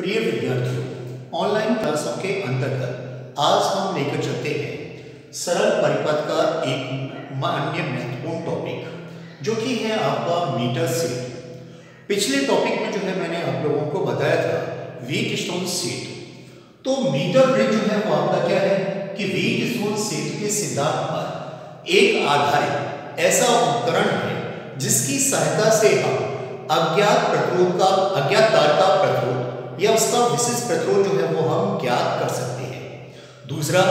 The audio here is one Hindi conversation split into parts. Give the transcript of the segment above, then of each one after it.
प्रिय विद्यार्थियों, ऑनलाइन क्लासों के अंतर्गत आज हम लेकर चलते हैं सरल परिपथ का एक अन्य महत्वपूर्ण टॉपिक जो कि है आपका मीटर सीट। पिछले टॉपिक में जो है मैंने आप लोगों को बताया था व्हीटस्टोन सीट। तो मीटर ब्रिज जो है वो आपका क्या है कि व्हीटस्टोन सीट के सिद्धांत पर एक आधारित ऐसा उपकरण है जिसकी सहायता से हम अज्ञात तार का प्रतिरोध या उसका विशिष्ट प्रतिरोध जो है वो हम ज्ञात कर सकते हैं। दूसरा,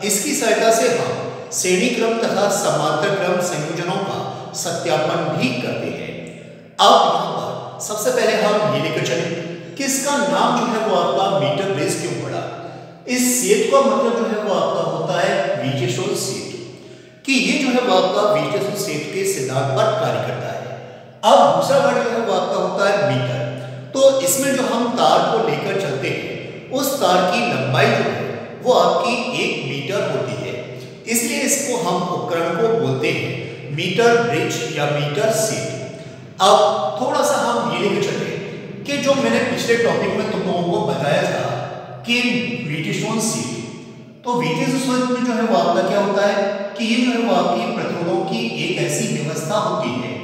इसकी सहायता से हम श्रेणी क्रम तथा समांतर क्रम संयोजनों का सत्यापन भी करते हैं। अब यहाँ पर सबसे पहले हम ये लेकर चलें कि इसका नाम जो है वो आपका मीटर ब्रिज क्यों पड़ा। इस सेट का मतलब जो है वो आपका होता है व्हीटस्टोन सेट, कि ये जो है वो आपका व्हीटस्टोन सेट के सिद्धांत पर कार्य करता है। अब दूसरा वर्ड जो है वो आपका होता है मीटर। तो इसमें जो हम तार को लेकर चलते हैं उस तार की लंबाई जो है वो आपकी 1 मीटर होती है, इसलिए इसको हम उपकरण को बोलते हैं मीटर ब्रिज या मीटर सीट। अब थोड़ा सा हम ये लेकर चलते कि जो मैंने पिछले टॉपिक में तुम लोगों को बताया था कि व्हीटस्टोन सीट, तो व्हीटस्टोन सीट में जो है वो आपका क्या होता है कि ये जो है वो आपकी प्रतिरोधों की एक ऐसी व्यवस्था होती है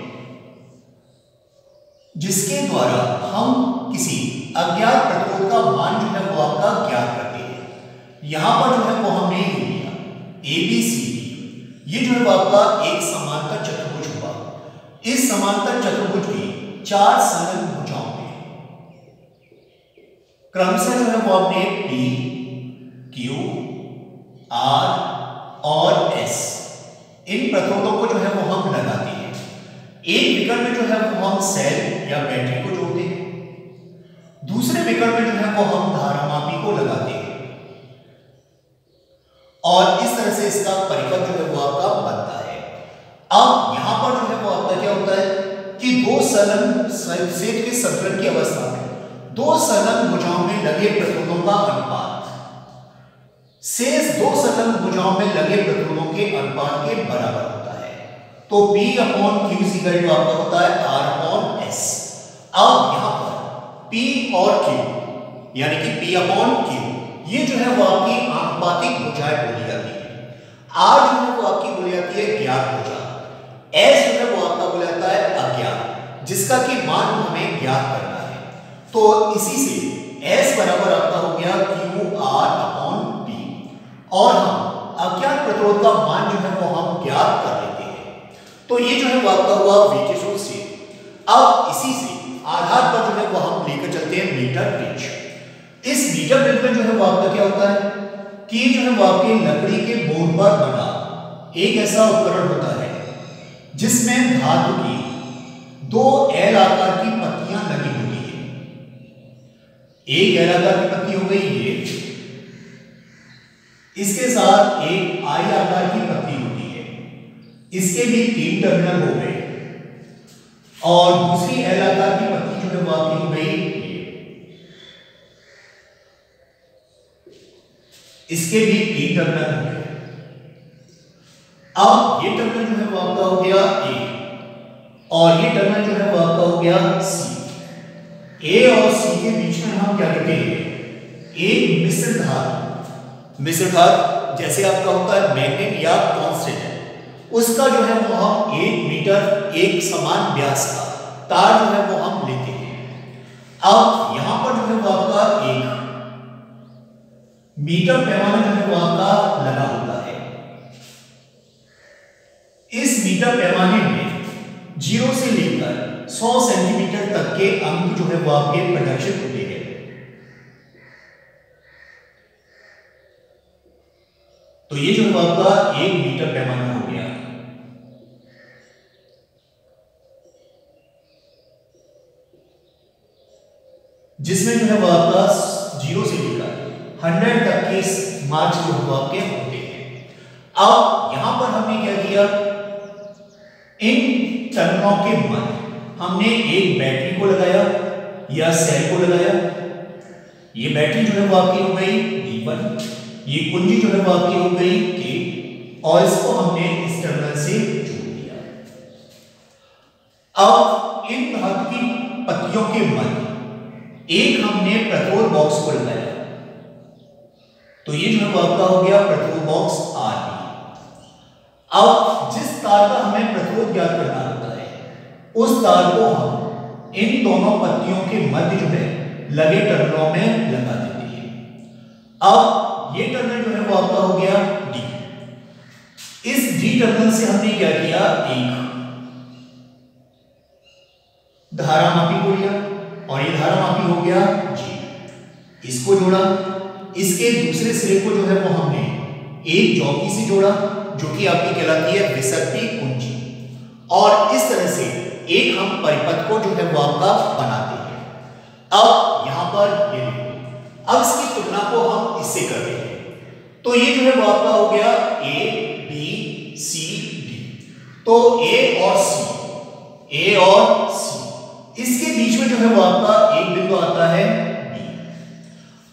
जिसके द्वारा हम किसी अज्ञात प्रतिरोध का मान जो है वो आपका ज्ञात करते हैं। यहां पर जो है वो हमने लिया ABCD, ये जो है वो आपका एक समांतर चतुर्भुज हुआ। इस समांतर चतुर्भुज की 4 संलग्न भुजाओं में क्रमशः जो है वो आपने P, Q, R और S इन प्रतिरोधों को जो है वो हम लगाते हैं। एक विकर्ण में जो है वो हम सेल या बैटरी को जोड़ते हैं, दूसरे विकर्ण में जो है वो हम धारामापी को लगाते हैं और इस तरह से इसका परिपथ जो है वो आपका बनता है। अब यहां पर जो है वो आपका क्या होता है कि दो संलग्न सेट के संतुलन की अवस्था में दो संलग्न भुजाओं में लगे प्रतिरोधों का अनुपात शेष दो संलग्न भुजाओं में लगे प्रतिरोधों के अनुपात के बराबर होता है। तो P/Q आपका होता है R/S। अब यहां पर P और Q यानी कि P/Q ये जो है वो आपकी आनुपातिक भुजाएं बोली जाती है। R जो है वो आपकी बोली जाती है ज्ञात भुजा, S जो है वो आपका बोला जाता है अज्ञात, जिसका कि मान हमें ज्ञात करना है। तो इसी से S बराबर आपका हो गया QR/P और हम अज्ञात प्रतिरोध का मान जो है वो हम ज्ञात कर लेते हैं। तो ये जो है वो आपका हुआ व्हीटस्टोन सीट। अब इसी से आधार पर जो है वो हम लेकर चलते हैं मीटर ब्रिज। इस मीटर ब्रिज में जो है वो आपका क्या होता है कि ये जो है वो आपके लकड़ी के बोर्ड पर बना एक ऐसा उपकरण होता है जिसमेधातु की 2 L आकार की पत्तियां लगी होती है। एक L आकार की पत्ती हो गई ये, इसके साथ एक I आकार की पत्ती होती है, इसके भी 3 टर्मिनल हो गए और दूसरी L आकार की पत्ती जो है वो आपकी हो गई, इसके भी 3 टर्मिनल हो गए। अब ये टर्मिनल जो है वो आपका हो गया A और ये टर्मिनल जो है वो आपका हो गया C। A और C के बीच में हम क्या करते हैं, एक मिश्र धातु जैसे आपका होता है मैग्नेट या टंगस्टन, उसका जो है वो हम 1 मीटर एक समान व्यास का तार जो है वो हम लेते हैं। अब यहां पर जो है वो आपका 1 मीटर पैमाना जो है वो आपका लगा होता है। इस मीटर पैमाने में 0 से लेकर 100 सेंटीमीटर तक के अंक जो है वो आपके प्रदर्शित होते हैं। तो ये जो है आपका 1 मीटर पैमाना हो गया। जिसमें जो है वो आपका 0 से लेकर 100 तक के मार्क्स जो है आपके होते हैं। अब यहां पर हमने क्या किया, इन टर्मिनलों के मध्य हमने एक बैटरी को लगाया या सेल को लगाया। ये बैटरी जो है वो आपकी हो गई B1, ये कुंजी जो है वो आपकी हो गई K और इसको हमने इस टर्मिनल से जोड़ दिया। अब इन धातु की पत्तियों के मध्य एक हमने प्रतिरोध बॉक्स को लगाया, तो ये जो है वो आपका हो गया प्रतिरोध बॉक्स RB। अब जिस तार का हमें प्रतिरोध ज्ञात करना होता है, उस तार को हम इन दोनों पत्तियों के मध्य जो है लगे टर्मिनलों में लगा देते हैं। अब ये टर्मिनल जो है वो आपका हो गया D। इस D टर्मिनल से हमने क्या किया, एक धारामापी को लिया और ये धारामापी हो गया G, इसको जोड़ा। इसके दूसरे सिरे को जो है वो हमने एक जॉकी से जोड़ा, जो कि आपकी कहलाती है विसर्पी कुंजी, और इस तरह से एक हम परिपथ को जो है वो आपका बनाते हैं। अब यहां पर ये देखो, अब इसकी तुलना को हम इससे करते हैं, तो ये जो है वो आपका हो गया A B C D। तो A और C, इसके बीच में जो है वो आपका एक बिंदु आता है B।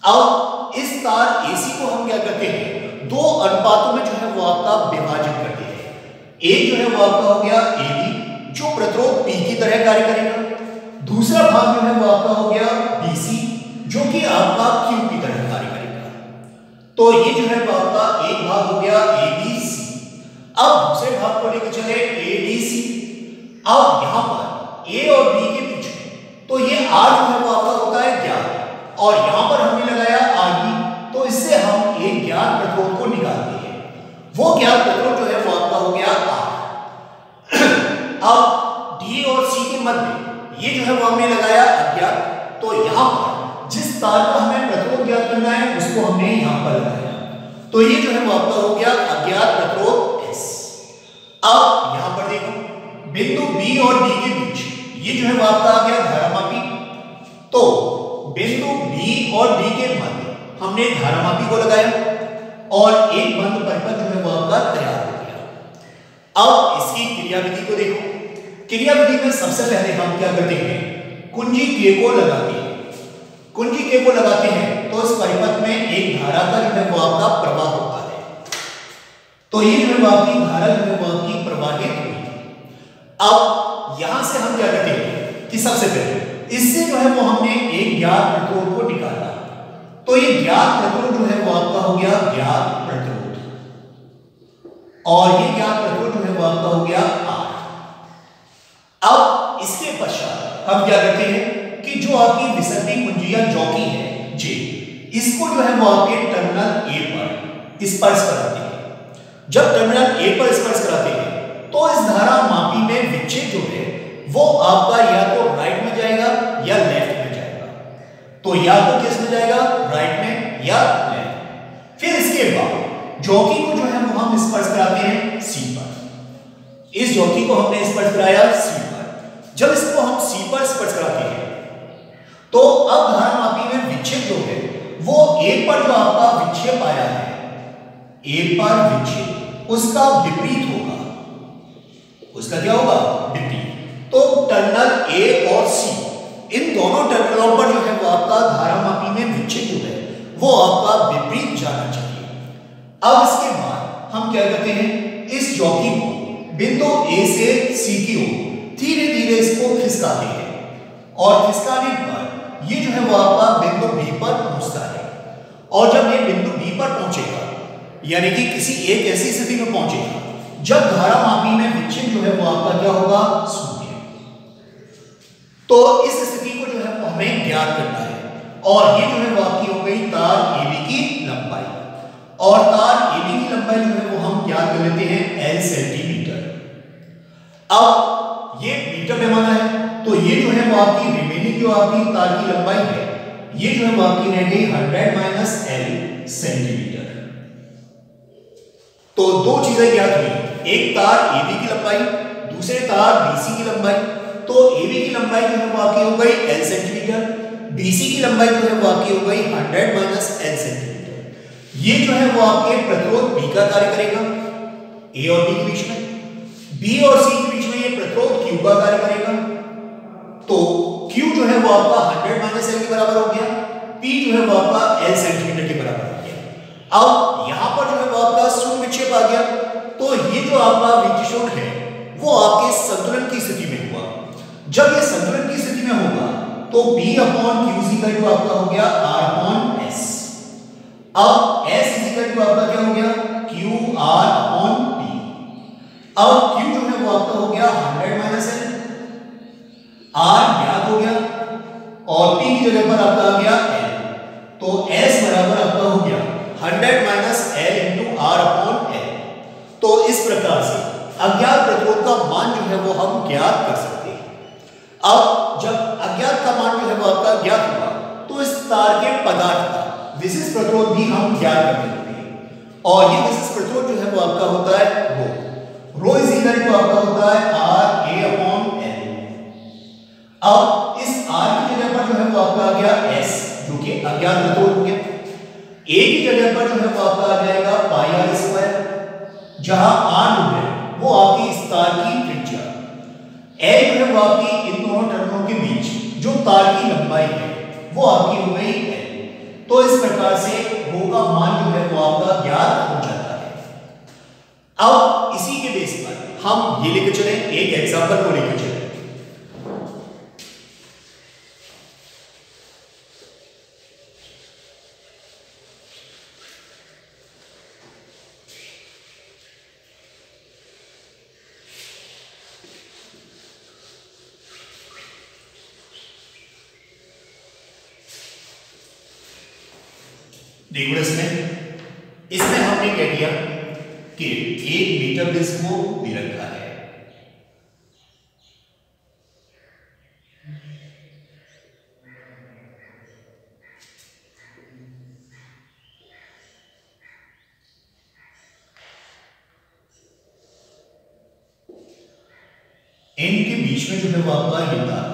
अब इस तार AC को हम क्या करते हैं, दो अनुपातों में जो है वो आपका विभाजित करते हैं। एक जो है वो आपका हो गया AB, जो प्रतिरोध P की तरह कार्य करेगा। दूसरा भाग जो है वो आपका हो गया BC, जो कि आपका Q की तरह कार्य करेगा। तो ये जो है वो आपका एक भाग हो गया ABC। अब दूसरे भाग को लेकर चले ADC। अब यहां पर A और B के बीच में, तो ये R जो है वो आपका होता है ज्ञात, और यहां पर हमने लगाया RB, तो इससे हम एक ज्ञात प्रतिरोध को निकालते हैं। वो ज्ञात प्रतिरोध जो है वो आपका हो गया R। अब D और C के मध्य ये जो है वो हमने लगाया अज्ञात, तो यहां पर जिस तार का हमें प्रतिरोध ज्ञात करना है उसको हमने यहां पर लगाया, तो ये जो है वो आपका हो गया अज्ञात प्रतिरोध S। अब यहां पर देखो, बिंदु B और D के बीच ये जो है वो आपका आ गया धारामापी, तो बिंदु B और D के मध्य हमने धारामापी को लगाया और एक बंद परिपथ जो है वो आपका तैयार हो गया। अब इसकी क्रियाविधि को देखो। क्रियाविधि में सबसे पहले हम क्या करते हैं, कुंजी K को लगाते हैं। कुंजी K को लगाते हैं तो इस परिपथ में एक धारा का जो है वो आपका प्रवाह होता है, तो ये जो है वो आपकी धारा जो है वो आपकी प्रवाहित हुई। अब यहां से हम क्या करते हैं कि सबसे पहले इससे जो है वो हमने एक ज्ञात प्रतिरोध को निकाला, तो ये ज्ञात प्रतिरोध जो है वो आपका हो गया ज्ञात प्रतिरोध, और ये ज्ञात प्रतिरोध जो है वो आपका हो गया R। अब इसके पश्चात हम क्या करते हैं कि जो आपकी विसर्पी कुंजी या जॉकी है J, इसको जो है वो आपके टर्मिनल A पर स्पर्श कराते हैं। जब टर्मिनल A पर स्पर्श कराते हैं तो इस धारा मापी में विच्छेद जो है वो आपका या तो राइट में जाएगा या लेफ्ट में जाएगा। तो या तो किस में जाएगा, राइट में या लेफ्ट। फिर इसके बाद जॉकी को जो है वो हम स्पर्श कराते हैं C पर। इस जॉकी को हमने स्पर्श कराया C पर। जब इसको हम C पर स्पर्श कराते हैं तो अब धारा मापी में विक्षेप जो है वो A पर जो आपका विक्षेप आया है, A पर विक्षेप उसका विपरीत होगा। उसका क्या होगा, विपरीत। तो टर्मिनल A और C, इन दोनों टर्मिनलों पर जो है वो आपका धारामापी में विक्षेप जो है वो आपका विपरीत जाना चाहिए। अब इसके बाद हम क्या करते हैं, इस जॉकी को बिंदु A से C की ओर धीरे धीरे इसको खिसकाते हैं, और खिसकाने पर ये जो है वो आपका बिंदु B पर पहुंचता है। और जब ये बिंदु B पर पहुंचेगा, यानी कि किसी एक ऐसी स्थिति में पहुंचेगा जब धारामापी में विक्षेप जो है वो आपका क्या होगा, शून्य। तो इस स्थिति को जो है वो हमें ज्ञात करना है, और ये जो है वो आपकी हो गई तार AB की लंबाई, और तार AB की लंबाई जो है वो हम ज्ञात कर लेते हैं L सेंटीमीटर। अब ये मीटर में माना है, तो ये जो है वो आपकी रिमेनिंग जो आपकी तार की लंबाई है ये जो है वो आपकी रह गई 100 माइनस L सेंटीमीटर। तो दो चीजें ज्ञात हुई, एक तार AB की लंबाई, दूसरे तार BC की लंबाई। तो AB की लंबाई जो है वो आपकी हो गई L सेंटीमीटर, BC की लंबाई जो है वो आपकी हो गई 100 माइनस L सेंटीमीटर। ये जो है वो आपके प्रतिरोध B का कार्य करेगा A और B के बीच में, B और C के बीच में ये प्रतिरोध Q का कार्य करेगा। तो Q जो है वो आपका 100 माइनस L के बराबर हो गया, P जो है वो आपका L सेंटीमीटर के बराबर हो गया। अब यहां पर जो है वो आपका शून्य विक्षेप आ गया, तो ये जो आपका विक्षेपण है वो आपके संतुलन की स्थिति में हुआ। जब ये संतुलन की स्थिति में होगा तो P upon Q is equal to आपका हो गया R अपॉन S। अब S इज इक्वल टू आपका क्या हो गया Q R अपॉन P। अब Q जो है वो आपका हो गया 100 माइनस L, R ज्ञात हो गया और P की जगह पर आपका आ गया L, तो S बराबर आपका हो गया 100 minus L into R upon L। तो इस प्रकार से अज्ञात प्रतिरोध का मान जो है वो हम ज्ञात कर सकते हैं। अब जब अज्ञात का मान जो है वो आपका ज्ञात हुआ तो इस तार के पदार्थ का विशिष्ट प्रतिरोध भी हम ज्ञात कर सकते हैं, और ये विशिष्ट प्रतिरोध जो है वो आपका होता है रो इज इक्वल टू आपका होता है R A अपॉन L। अब इस R की जगह पर जो है वो आपका आ गया S जो कि अज्ञात प्रतिरोध हो गया, A की जगह पर जो है वो आपका आ जाएगा पाई R स्क्वायर, जहां R जो है वो आपकी इस तार की त्रिज्या, L जो है वो आपकी इन दोनों टर्मिनलों के बीच जो तार की लंबाई है वो आपकी हो गई L। तो इस प्रकार से रो का मान जो है वो आपका ज्ञात हो जाता है। अब इसी के बेस पर हम ये लेकर चले, एक एग्जांपल को लेकर चले। देखो इसमें हमने कह दिया कि 1 मीटर डिस्क को दे रखा है, इनके बीच में जो है वो आपका ये तार,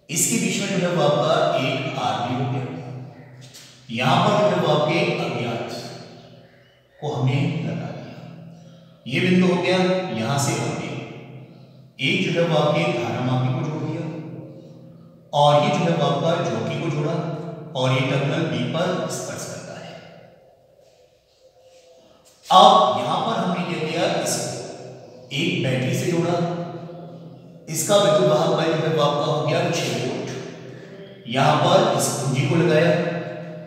इसके बीच में जो है वो आपका एक आरबी हो गया, यहां पर जो है वो आपके अज्ञात को हमने लगा दिया, ये बिंदु हो गया, यहां से हमने एक जो है वो आपके धारामापी को जोड़ दिया और ये जो है वो आपका जोकी को जोड़ा और ये टर्मिनल बी पर स्पर्श करता है। अब यहां पर हमने क्या किया, इसको एक बैटरी से जोड़ा, इसका विद्युत वाहक बल जो है वो आपका हो गया 6 वोल्ट, यहां पर इस कुंजी को लगाया,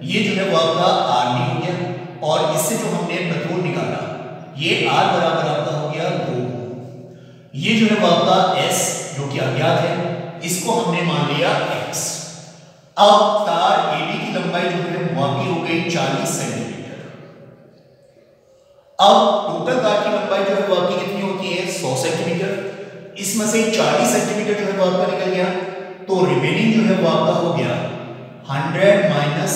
ये जो है वो आपका आरबी हो गया और इससे जो हमने प्रतिरोध निकाला ये आर बराबर आपका हो गया 2, ये जो है वो आपका एस जो कि अज्ञात है इसको हमने मान लिया x। अब तार AB की लंबाई जो है वो आपकी हो गई 40 सेंटीमीटर। अब टोटल तार की लंबाई जो है वो आपकी कितनी होती है 100 सेंटीमीटर, इसमें से 40 सेंटीमीटर जो है वो आपका निकल गया, तो रिमेनिंग जो है वो आपका हो गया 100 माइनस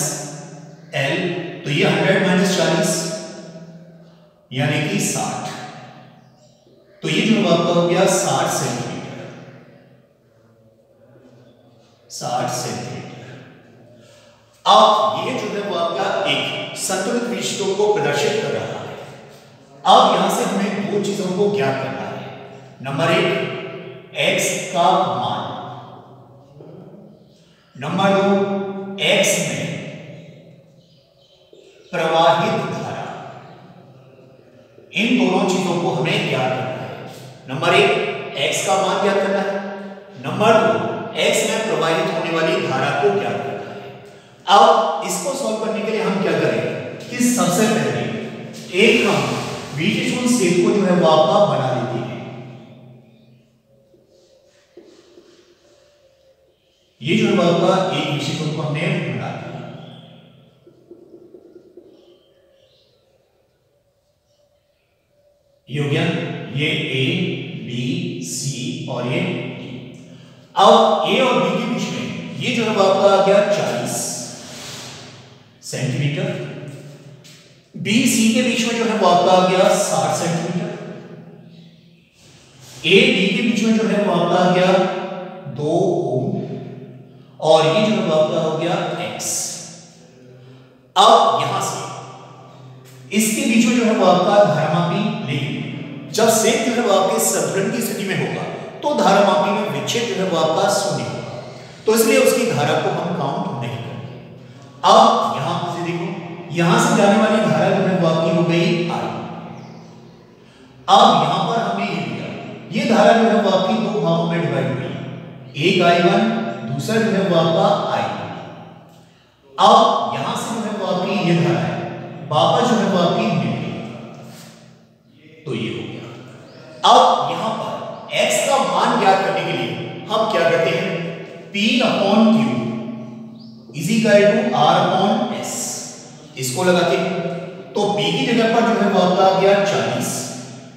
L, तो ये 100 माइनस 40 यानी कि 60, तो ये जो आपका हो गया 60 सेंटीमीटर, 60 सेंटीमीटर। अब ये जो है वो आपका एक संतुलित विशिष्टों को प्रदर्शित कर रहा है। अब यहां से हमें दो चीजों को ज्ञात करना है। नंबर 1 x का मान, नंबर 2 x में प्रवाहित धारा, इन दोनों चीजों को हमें ज्ञात करना है। नंबर 1 x का मान ज्ञात करना है, नंबर 2 x में प्रवाहित होने वाली धारा को ज्ञात करना है। अब इसको सॉल्व करने के लिए हम क्या करेंगे कि सबसे पहले एक हम बीजगणित सेट को जो है वो आपका बना लेते हैं। ये जो है आपका एक विशेषण को हमने बना दिया, ये हो गया, ये A B C और ये D। अब A और B के बीच में ये जो है आपका आ गया 40 सेंटीमीटर, B C के बीच में जो है वो आपका आ गया 60 सेंटीमीटर, A D के बीच में जो है वो आपका आ गया 2 ओम और ये जो है आपका हो गया X। अब यहां से इसके बीच में जो है वो आपका धारामापी, लेकिन जब सेट जो है वो आपके संतुलन की स्थिति में होगा तो धारामापी में विक्षेप जो है वो आपका शून्य होगा, तो इसलिए उसकी धारा को हम काउंट नहीं करेंगे। अब यहां से देखो, यहां से जाने वाली धारा जो है वो आपकी हो गई I। अब यहां पर हमने ये लिया, ये धारा जो है वो आपकी दो भागों में डिवाइड हुई, एक I1 दूसरा जो है वो आपका I2। अब यहां से जो है वो आपकी ये धारा है, वापस जो है वो आपकी मिल गई, तो ये हो गया। अब यहां पर x का मान ज्ञात करने के लिए हम क्या करते हैं, P/Q is equal to R/S, इसको लगाते हैं। तो P की जगह पर जो है वो आपका आ गया 40,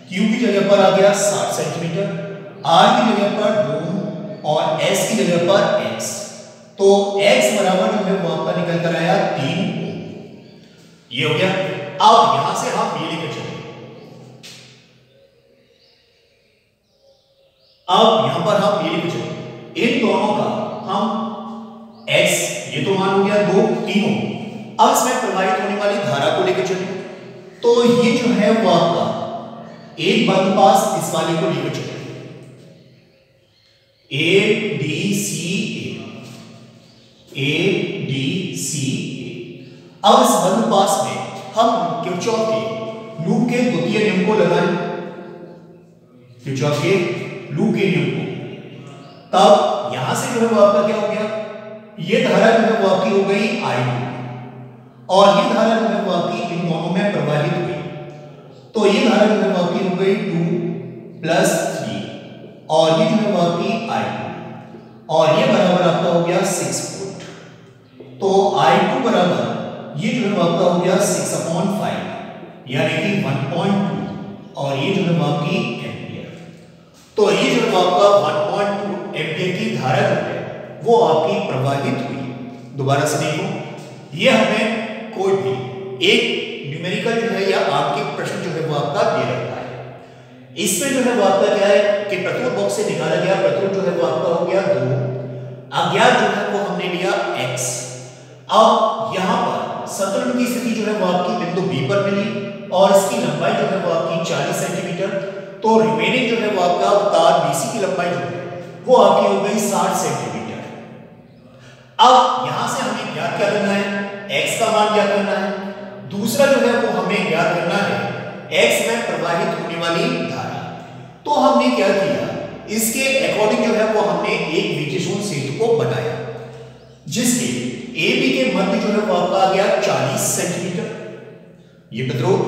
Q की जगह पर आ गया 60 सेंटीमीटर, R की जगह पर 2 और S की जगह पर x। तो x बराबर जो है वो आपका निकल कर आया 3 ओम, ये हो गया। अब यहां से हम ये लेकर चले, अब यहां पर हम ये लेकर चले, इन दोनों का हम x, ये तो मान हो गया 2 3 ओम। अब इसमें प्रवाहित होने वाली धारा को लेकर चले, तो ये जो है वो आपका एक बंद पास इस वाले को लेकर चले, ADCA। अब इस बंद पास में हम किरचॉफ के लूप के द्वितीय नियम को लगाएं, किरचॉफ के लूप के नियम को। तब यहां से जो है वो आपका क्या हो गया, ये धारा जो है वो आपकी हो गई I2 और ये धारा जो है वो आपकी इन दोनों में प्रवाहित हुई, तो ये धारा जो है वो आपकी हो गई 2 + 3 और ये जो है वो आपकी I2 और ये बराबर आपका हो गया 6 वोल्ट। तो I2 बराबर ये जो है वो आपका हो गया 6/5 यानी कि 1.2 और ये जो है वो आपकी एम्पियर। तो ये जो है वो आपका 1.2 एम्पियर की धारा जो है वो आपकी प्रवाहित हुई। दोबारा से देखो, ये हमें कोई भी एक न्यूमेरिकल जो है या आपके प्रश्न जो है वो आपका दे रखा है। इसमें जो है वो आपका क्या है कि प्रतिरोध बॉक्स से निकाला गया प्रतिरोध जो है वो आपका हो गया 2, अज्ञात जो है वो हमने लिया x। अब यहां पर संतुलन की स्थिति जो है वो आपकी बिंदु B पर मिली और इसकी लंबाई जो है वो आपकी 40 सेंटीमीटर। तो रिमेनिंग जो है वो आपका तार BC की लंबाई जो है वो आपकी हो गई 60 सेंटीमीटर। अब यहां से हमें ज्ञात क्या करना है, x का मान ज्ञात करना है। दूसरा जो है वो हमें ज्ञात करना है x में प्रवाहित होने वाली धारा। तो हमने क्या किया, इसके अकॉर्डिंग जो है वो हमने एक विकिरण सेतु को बनाया जिसके AB के मध्य जो है वो आपका आ गया 40 सेंटीमीटर, ये प्रतिरोध।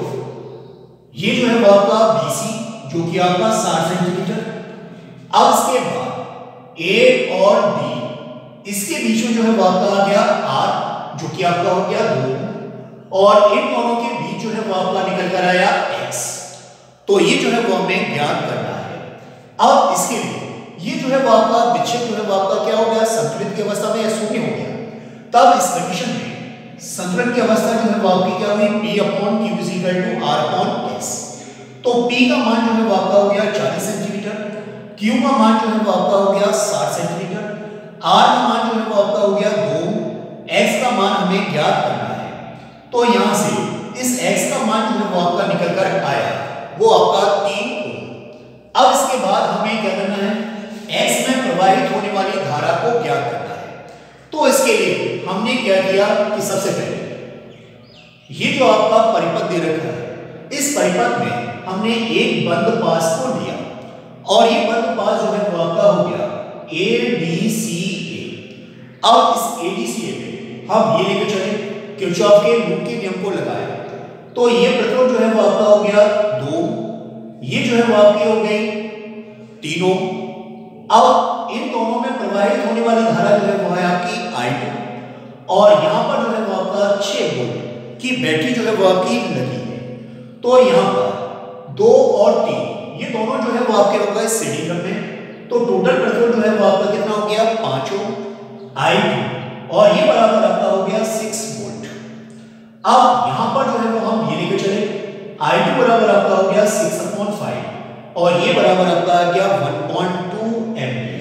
ये जो है वो आपका BC जो कि आपका 60 सेंटीमीटर। अब इसके बाद A और B इसके बीच में जो है वो आपका आ गया R जो कि आपका हो गया 2 और इन दोनों के बीच जो है वो आपका निकल कर आया x। तो ये जो है वो हमें ज्ञात करना है। अब इसके लिए ये जो है वो आपका विक्षेप जो है वो आपका क्या हो गया, संतुलित की अवस्था में या शून्य हो गया। तब इस कंडीशन में संतुलन की अवस्था जो है वो आपकी क्या हुई, P/Q = R/S। तो P का मान जो है वो आपका हो गया 40 सेंटीमीटर, Q का मान जो है वो आपका हो गया 60 सेंटीमीटर, R का मान जो है वो आपका हो गया 2, x का मान हमें ज्ञात करना है। तो यहां से इस x का मान जो है वो आपका निकल कर आया वो आपका 3 ओम। अब इसके बाद हमें क्या करना है, x में प्रवाहित होने वाली धारा को ज्ञात करना है। तो इसके लिए हमने क्या किया कि सबसे पहले ये जो आपका परिपथ दे रखा है, इस परिपथ में हमने एक बंद पास को लिया और ये बंद पास जो है वो आपका हो गया ADCA। अब इस ADCA में हम ये लेकर चले, किरचॉफ के लूप के नियम को लगाया। तो ये प्रतिरोध जो है वो आपका हो गया 2, ये जो है वो आपकी हो गई 3 ओम। अब इन दोनों में प्रवाहित होने वाली धारा जो है वो है आपकी I2 और यहां पर जो है वो आपका 6 वोल्ट की बैटरी जो है वो आपकी लगी है। तो यहां पर 2 और 3 ये दोनों जो है वो आपके हो गए श्रेणी क्रम में। तो टोटल प्रतिरोध जो है वो आपका कितना हो गया 5 ओम I2 और ये बराबर आपका हो गया 6 वोल्ट। अब यहां पर जो है वो हम ये लेकर चले, I2 बराबर आपका हो गया 6/5 और ये बराबर आपका आ गया 1.2 एम्पियर।